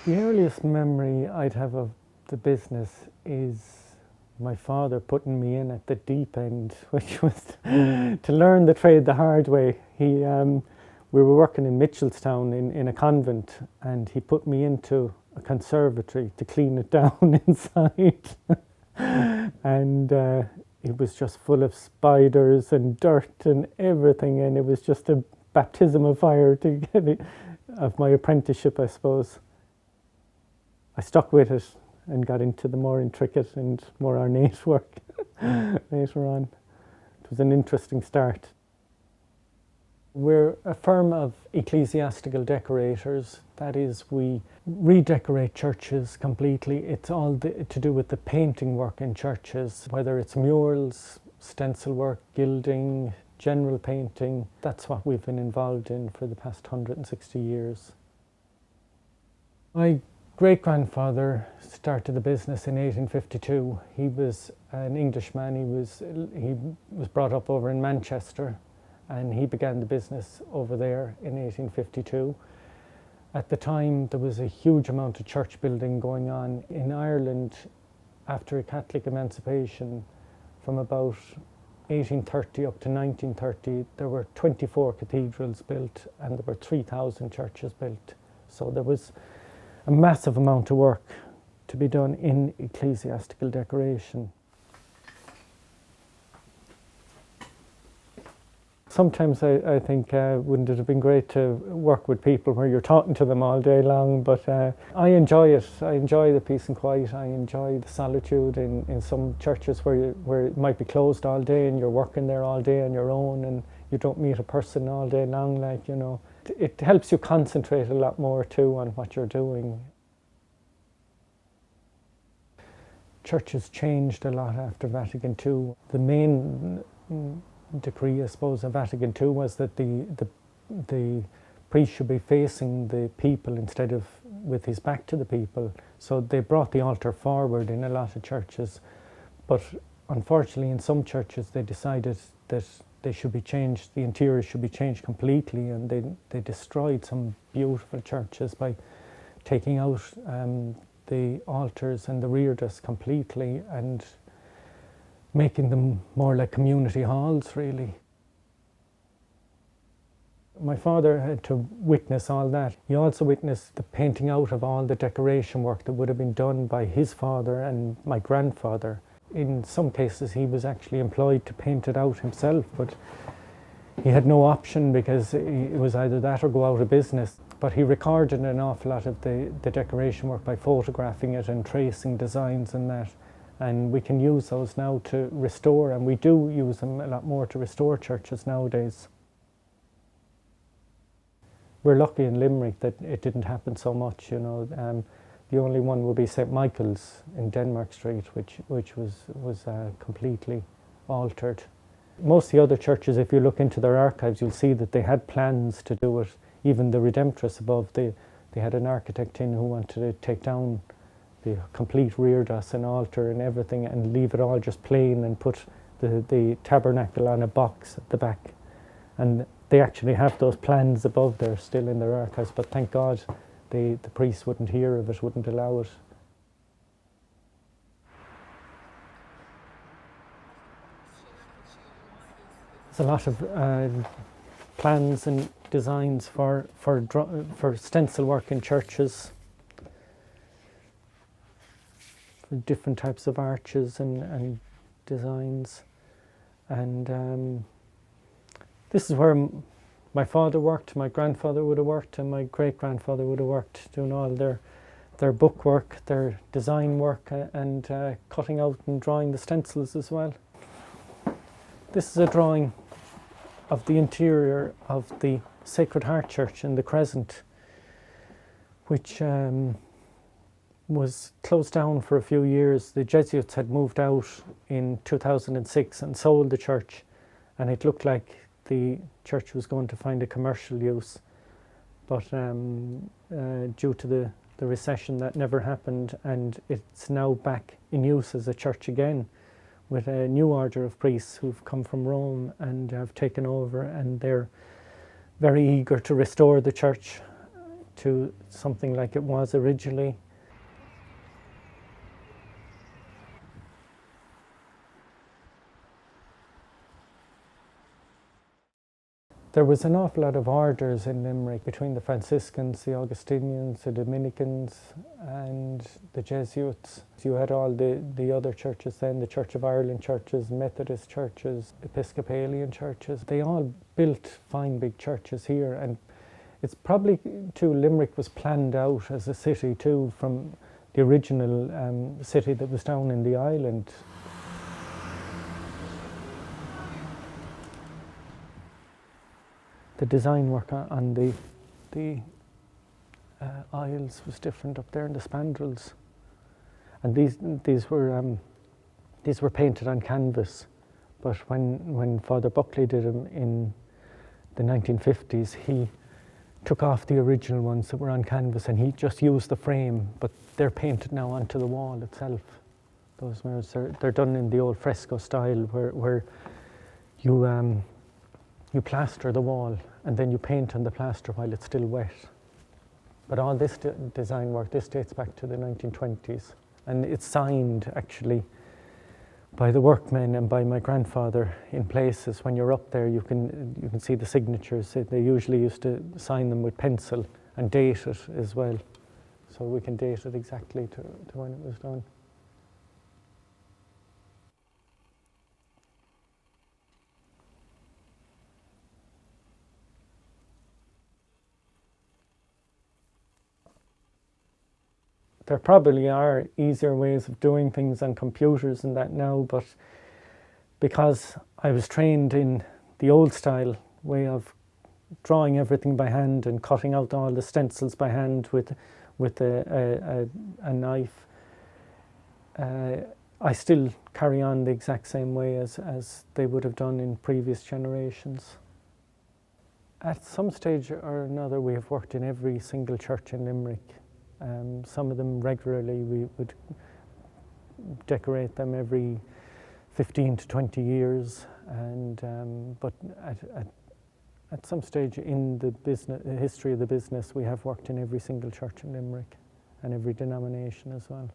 The earliest memory I'd have of the business is my father putting me in at the deep end, which was to learn the trade the hard way. We were working in Mitchellstown in a convent, and he put me into a conservatory to clean it down inside. And it was just full of spiders and dirt and everything, and it was just a baptism of fire to get it, of my apprenticeship, I suppose. I stuck with it and got into the more intricate and more ornate work later on. It was an interesting start. We're a firm of ecclesiastical decorators. That is, we redecorate churches completely. It's all to do with the painting work in churches, whether it's murals, stencil work, gilding, general painting. That's what we've been involved in for the past 160 years. My great-grandfather started the business in 1852. He was an Englishman. He was brought up over in Manchester, and he began the business over there in 1852. At the time, there was a huge amount of church building going on in Ireland after Catholic emancipation. From about 1830 up to 1930, there were 24 cathedrals built and there were 3,000 churches built. So there was a massive amount of work to be done in ecclesiastical decoration. Sometimes I think, wouldn't it have been great to work with people where you're talking to them all day long, but I enjoy it. I enjoy the peace and quiet. I enjoy the solitude in some churches where it might be closed all day and you're working there all day on your own and you don't meet a person all day long, like, you know. It helps you concentrate a lot more too on what you're doing. Churches changed a lot after Vatican II. The main decree, I suppose, of Vatican II was that the priest should be facing the people instead of with his back to the people. So they brought the altar forward in a lot of churches. But unfortunately, in some churches, they decided that they should be changed, the interior should be changed completely, and they destroyed some beautiful churches by taking out the altars and the reredos completely and making them more like community halls, really. My father had to witness all that. He also witnessed the painting out of all the decoration work that would have been done by his father and my grandfather. In some cases he was actually employed to paint it out himself, but he had no option because it was either that or go out of business. But he recorded an awful lot of the decoration work by photographing it and tracing designs and that. And we can use those now to restore, and we do use them a lot more to restore churches nowadays. We're lucky in Limerick that it didn't happen so much, you know. The only one would be St. Michael's in Denmark Street, which was completely altered. Most of the other churches, if you look into their archives, you'll see that they had plans to do it. Even the Redemptress above, they had an architect in who wanted to take down the complete reredos and altar and everything and leave it all just plain and put the tabernacle on a box at the back. And they actually have those plans above there still in their archives, but thank God the priest wouldn't hear of it, wouldn't allow it. There's a lot of plans and designs for stencil work in churches, for different types of arches and designs. And this is where my father worked, my grandfather would have worked, and my great-grandfather would have worked, doing all their book work, their design work, and cutting out and drawing the stencils as well. This is a drawing of the interior of the Sacred Heart Church in the Crescent, which was closed down for a few years. The Jesuits had moved out in 2006 and sold the church, and it looked like the church was going to find a commercial use, but due to the recession that never happened, and it's now back in use as a church again with a new order of priests who've come from Rome and have taken over, and they're very eager to restore the church to something like it was originally. There was an awful lot of orders in Limerick between the Franciscans, the Augustinians, the Dominicans and the Jesuits. You had all the other churches then, the Church of Ireland churches, Methodist churches, Episcopalian churches. They all built fine big churches here, and it's probably too, Limerick was planned out as a city too from the original city that was down in the island. The design work on the aisles was different up there, in the spandrels, and these were painted on canvas. But when Father Buckley did them in the 1950s, he took off the original ones that were on canvas and he just used the frame, but they're painted now onto the wall itself. Those mirrors, they're done in the old fresco style where you plaster the wall and then you paint on the plaster while it's still wet. But all this design work, this dates back to the 1920s, and it's signed actually by the workmen and by my grandfather in places. When you're up there, you can see the signatures. They usually used to sign them with pencil and date it as well, so we can date it exactly to when it was done. There probably are easier ways of doing things on computers and that now, but because I was trained in the old style way of drawing everything by hand and cutting out all the stencils by hand with a knife, I still carry on the exact same way as they would have done in previous generations. At some stage or another, we have worked in every single church in Limerick. Some of them regularly. We would decorate them every 15 to 20 years, and but at some stage in the history of the business, we have worked in every single church in Limerick and every denomination as well.